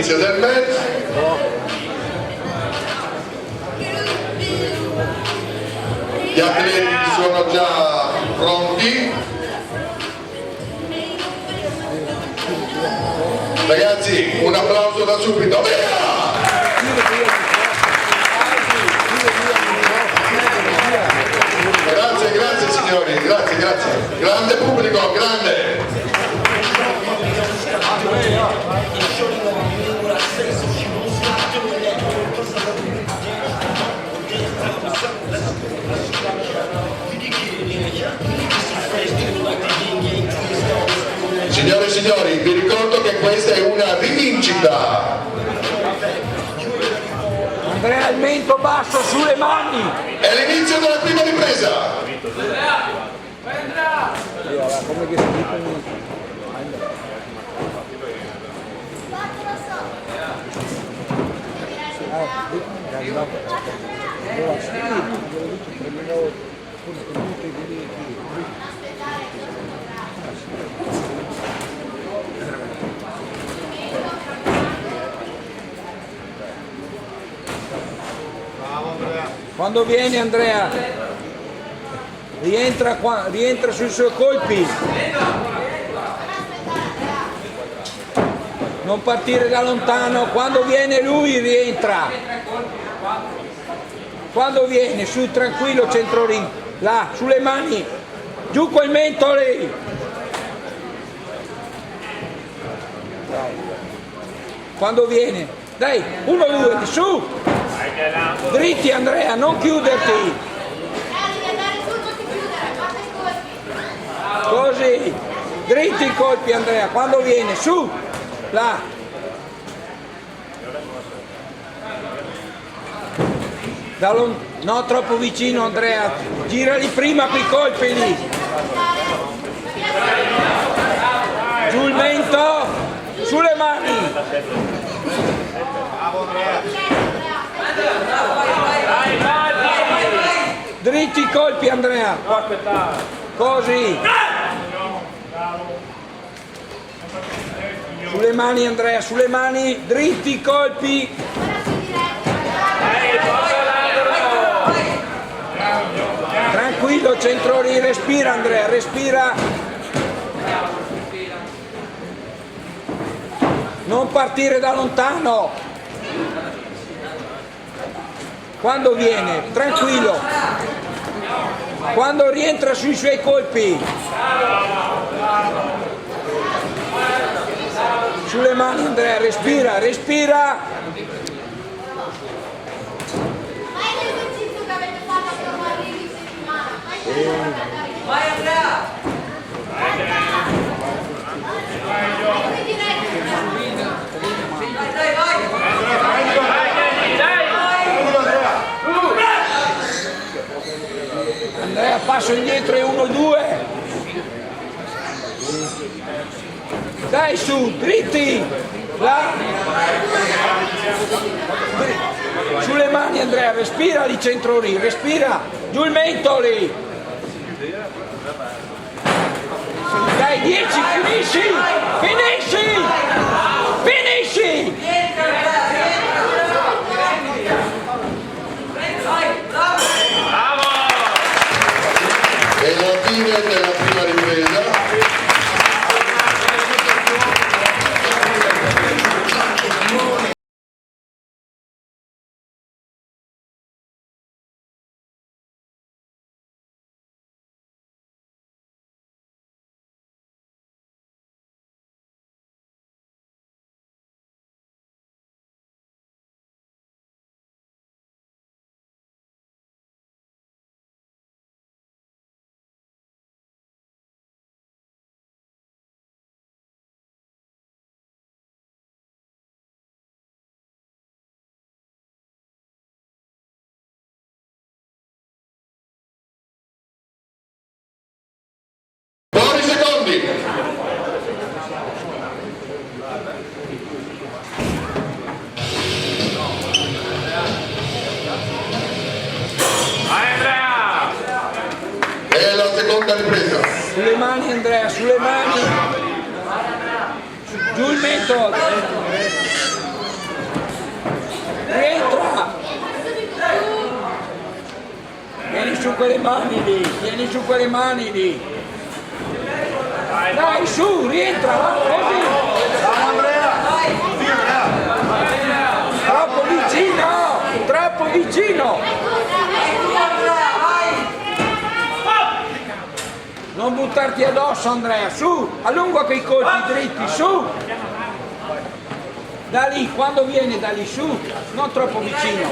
all'inizio del match. Gli atleti sono già pronti. Ragazzi, un applauso da subito. Grazie signori, grazie. Grande pubblico, grande. Signore e signori, vi ricordo che questa è una rivincita. Andrea, il mento basso, sulle mani. È l'inizio della prima ripresa. Quando viene Andrea, rientra sui suoi colpi, non partire da lontano, quando viene lui rientra, quando viene su tranquillo centro ring, là sulle mani, giù quel mento lì, quando viene, dai, 1, 2, su! Dritti Andrea, non chiuderti. Così, dritti i colpi Andrea, quando viene, su, là. No, troppo vicino Andrea, girali prima quei colpi lì. Giù il mento, sulle mani. Dritti i colpi Andrea, così, sulle mani Andrea, sulle mani, dritti i colpi, tranquillo centrori, respira Andrea, respira, non partire da lontano. Quando viene, tranquillo, quando rientra sui suoi colpi, sulle mani Andrea, respira, respira. Fai l'esercizio che avete fatto quando arrivi in settimana. Vai Andrea! Andrea, passo indietro e 1, 2. Dai su, dritti. Là. Sulle mani Andrea, respira lì centro lì, respira. Giù il mento lì. Dai, 10, finisci. Finisci. Finisci. E la fine della prima ripresa. Buoni secondi. E la seconda ripresa. Sulle mani Andrea, sulle mani. Giù il mento. rientra, vieni su quelle mani lì, vieni su quelle mani lì, dai su, rientra, così, troppo vicino, non buttarti addosso Andrea, su, allunga quei colpi dritti, su, da lì, quando viene da lì su, non troppo vicino.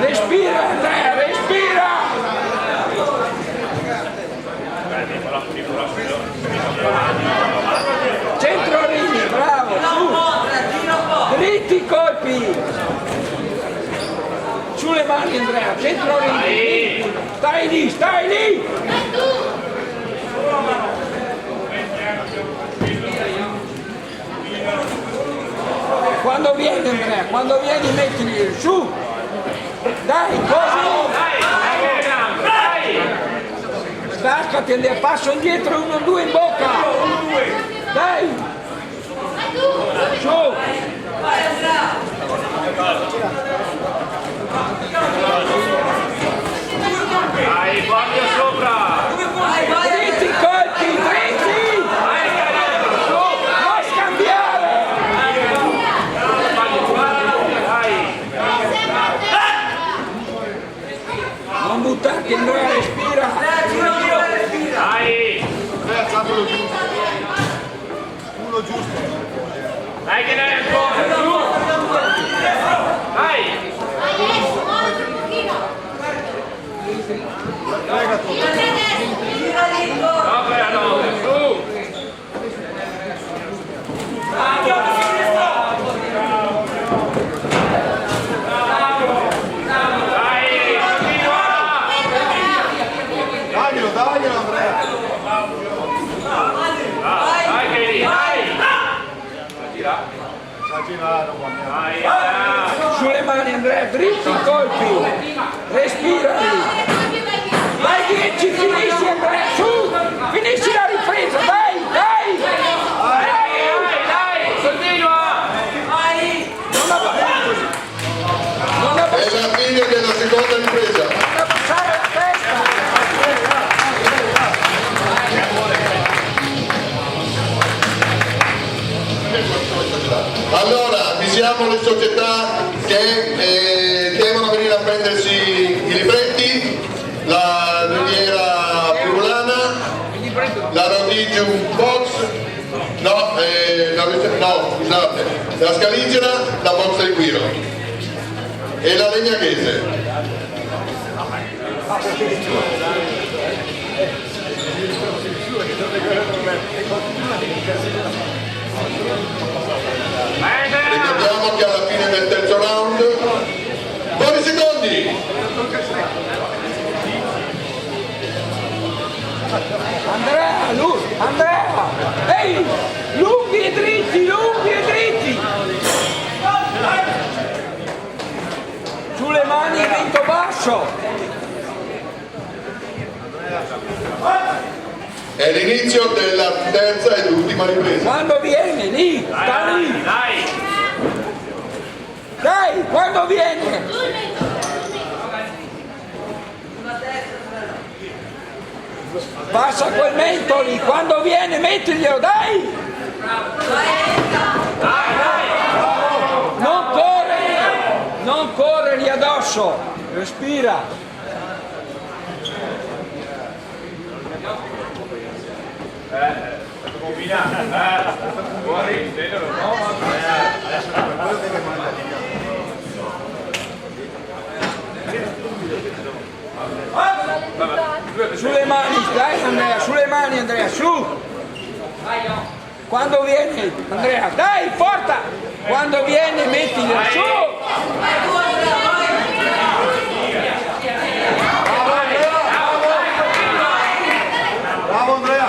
Respira Andrea, respira! Centro Rini, bravo, su! Dritti i colpi! Sulle mani Andrea, centro Rini! Stai lì, stai lì! Quando vieni Andrea, quando vieni mettili su! Dai, così! Staccati, passo indietro, 1, 2 in bocca! Dai! Su! Dai, guardia sopra! Dritti colpi, dritti! Non scambiare! Non buttarti Andrea, respira! Dai! Uno giusto. Dai che dai ancora! Su! Dai! Opera no! Su! Daglielo Andrea. Dai che lì! Dai! Sta girando qua. Dai! Sulle mani Andrea, dritti i colpi! Respira lì! Vai 10, finisci Andrea, su! Finisci la ripresa, dai, dai! Dai! Continua! Non È la fine della seconda ripresa. abbassare la testa! Allora, avvisiamo le società che devono venire a prendersi i libretti, la Riviera Friulana, la Rodigium Box, scusate, la Scaligera, la Box del Quiro e la Legnaghese. Ricordiamo che alla fine del terzo round, buoni secondi! Andrea! Ehi! Lunghi e dritti, lunghi e dritti! Sulle mani vento basso! È l'inizio della terza ed ultima ripresa. Quando viene, lì! Sta lì! Dai! Dai, quando viene! Passa quel mento lì, quando viene mettiglielo, dai! Non corrergli addosso, respira! Sulle mani, dai Andrea, sulle mani Andrea, su! Quando viene Andrea, dai, forza! Quando viene mettiglielo, su! Bravo Andrea.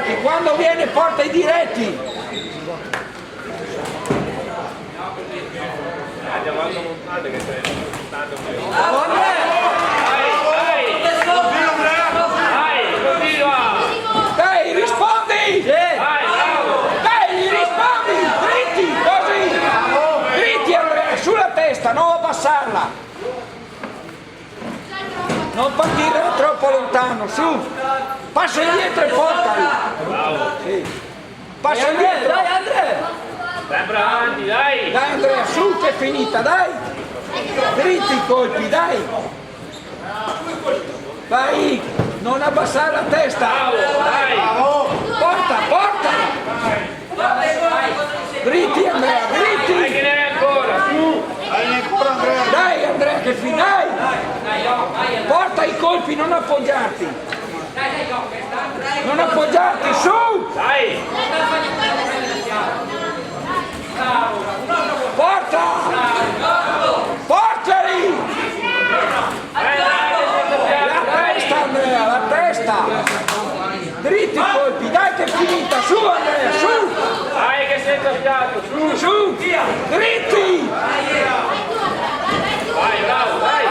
avanti, quando viene porta i diretti. Andiamo a montare che stai tanto più. Continua! Dai, rispondi! Vai, bravo! Dai, gli rispondi! Dritti, così! Dritti Andrea, sulla testa, non abbassarla! Non partire troppo lontano, su! Passa indietro e portali! Sì. Passa indietro! Dai Andrea! Sempre avanti, dai! Dai Andrea, su che è finita, dai! Dritti i colpi, dai! Vai! Non abbassare la testa! Dai! Porta, porta! Dritti Andrea, Dai dritti! che ne hai ancora, su! Dai ancora Andrea. Dai Andrea che dai! Porta i colpi, non appoggiarti! Non appoggiarti, su! Dai! Porta! Portali! La testa Andrea, la testa! Dritti i colpi, dai che è finita, su Andrea, su! Dai che sei fiato, su! Su! Dritti! Vai, bravo, dai!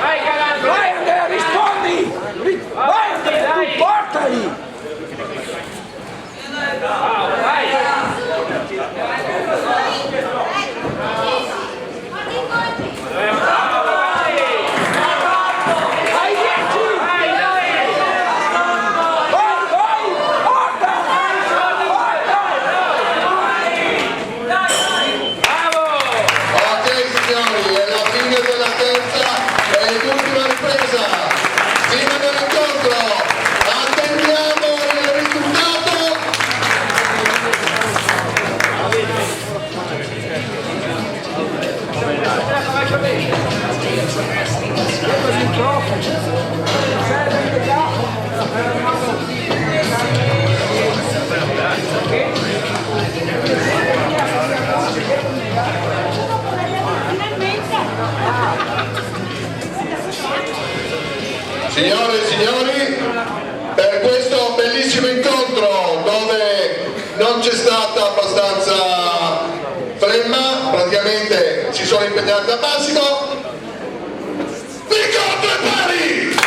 Vai Galante! Vai Andrea, rispondi! Vai Andrea, tu portali! Bravo, vai! Vai 10! Vai, vai! Porta! Bravo! Ok signori, è la fine della terza e l'ultima ripresa. Fino dell'incontro, attendiamo il risultato. Signore e signori, per questo bellissimo incontro dove non c'è stata abbastanza flemma, praticamente si sono impegnati al massimo, l'incontro è pari!